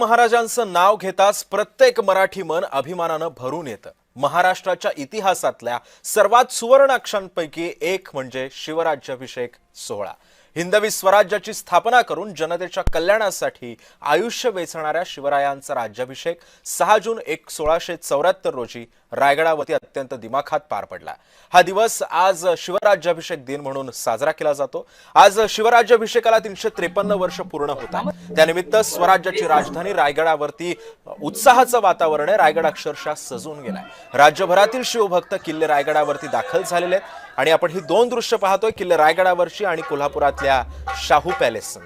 महाराजांचं नाव घेताच प्रत्येक मराठी मन अभिमानानं भरून येतं। महाराष्ट्राच्या इतिहासातल्या सर्वात सुवर्णाक्षरांपैकी एक म्हणजे शिवराज्याभिषेक सोहळा। हिंदवी स्वराज्याची स्थापना करून जनतेच्या कल्याणासाठी आयुष्य वेचणाऱ्या शिवरायांचा राज्याभिषेक 6 जून 1674 रोजी रायगडावरती अत्यंत दिमाखात पार पडला। हा दिवस आज शिवराज्याभिषेक दिन म्हणून साजरा केला जातो। आज शिवराज्याभिषेकाला 353 वर्ष पूर्ण होतात। त्यानिमित्त स्वराज्याची राजधानी रायगडावरती उत्साहाचं वातावरण आहे। रायगड अक्षरशः सजून गेलाय। राज्यभरातील शिवभक्त किल्ले रायगडावरती दाखल झालेले आहेत आणि आपण ही दोन दृश्य पाहतोय, किल्ले रायगडावरची आणि कोल्हापुरातल्या शाहू पॅलेस।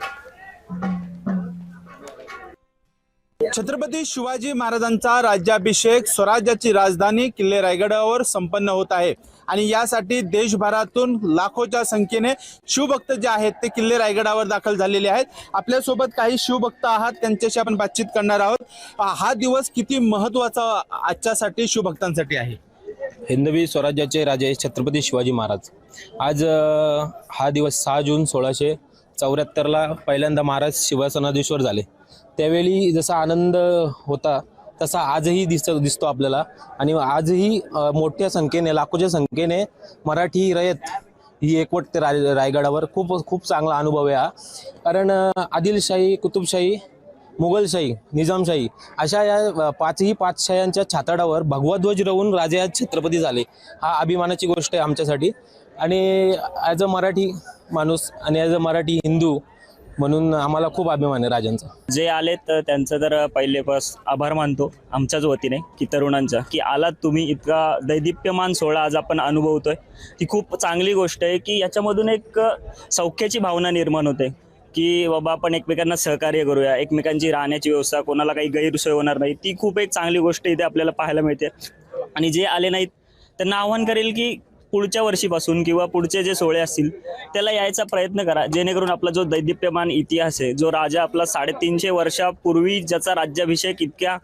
छत्रपती शिवाजी महाराजांचा राज्याभिषेक स्वराज्याची राजधानी किल्ले रायगडावर संपन्न होत आहे आणि यासाठी देशभरातून लाखोच्या संख्येने शिवभक्त जे आहेत ते किल्ले रायगडावर दाखल झालेले आहेत। आपल्या सोबत काही शिवभक्त आहात, त्यांच्याशी आपण बातचीत करणार आहोत। हा दिवस किती महत्त्वाचा आजच्यासाठी शिवभक्तांसाठी आहे? हिंदवी स्वराज्याचे राजे छत्रपती शिवाजी महाराज आज हा दिवस 6 जून 1674 पहिल्यांदा महाराज सिंहासनाधीश्वर झाले। त्यावेळी जसा आनंद होता तसा आजही दिसतो आपल्याला आणि आजही मोठ्या संख्येने लाखोच्या संख्येने मराठी रयत ही एकवटते रायगडावर। खूप चांगला अनुभव आहे हा, कारण आदिलशाही, कुतुबशाही, मुघलशाही, निजामशाही अशा या पाचही पातशाह्यांच्या छाताडावर भगवा ध्वज रोवून राजे आज छत्रपती झाले। हा अभिमानाची गोष्ट आहे आमच्यासाठी आणि ॲज अ मराठी माणूस आणि ॲज अ मराठी हिंदू म्हणून आम्हाला खूप अभिमान आहे राजांचा। जे आलेत त्यांचं तर पहिलेपास आभार मानतो आमच्याच वतीने की तरुणांचा, की आलात तुम्ही। इतका दैदिप्यमान सोहळा आज आपण अनुभवतोय, ती खूप चांगली गोष्ट आहे की याच्यामधून एक सौख्याची भावना निर्माण होते की बाबा आपण एकमेकांना सहकार्य करूया, एकमेकांची राहण्याची व्यवस्था, कोणाला काही गैरसोय होणार नाही। ती खूप एक चांगली गोष्ट इथे आपल्याला पाहायला मिळते आणि जे आले नाहीत त्यांना आव्हान करेल की पुढच्या वर्षीपासून किंवा पुढचे जे सोहळे असतील त्याला यायचा प्रयत्न करा, जेणेकरून आपला जो दैदिप्यमान इतिहास आहे, जो राजा आपला 350 वर्षापूर्वी ज्याचा राज्याभिषेक इतक्या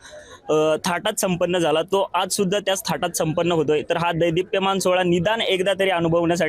थाटात संपन्न झाला, तो आज सुद्धा त्याच थाटात संपन्न होतोय। तर हा दैदिप्यमान सोहळा निदान एकदा तरी अनुभवण्यासाठी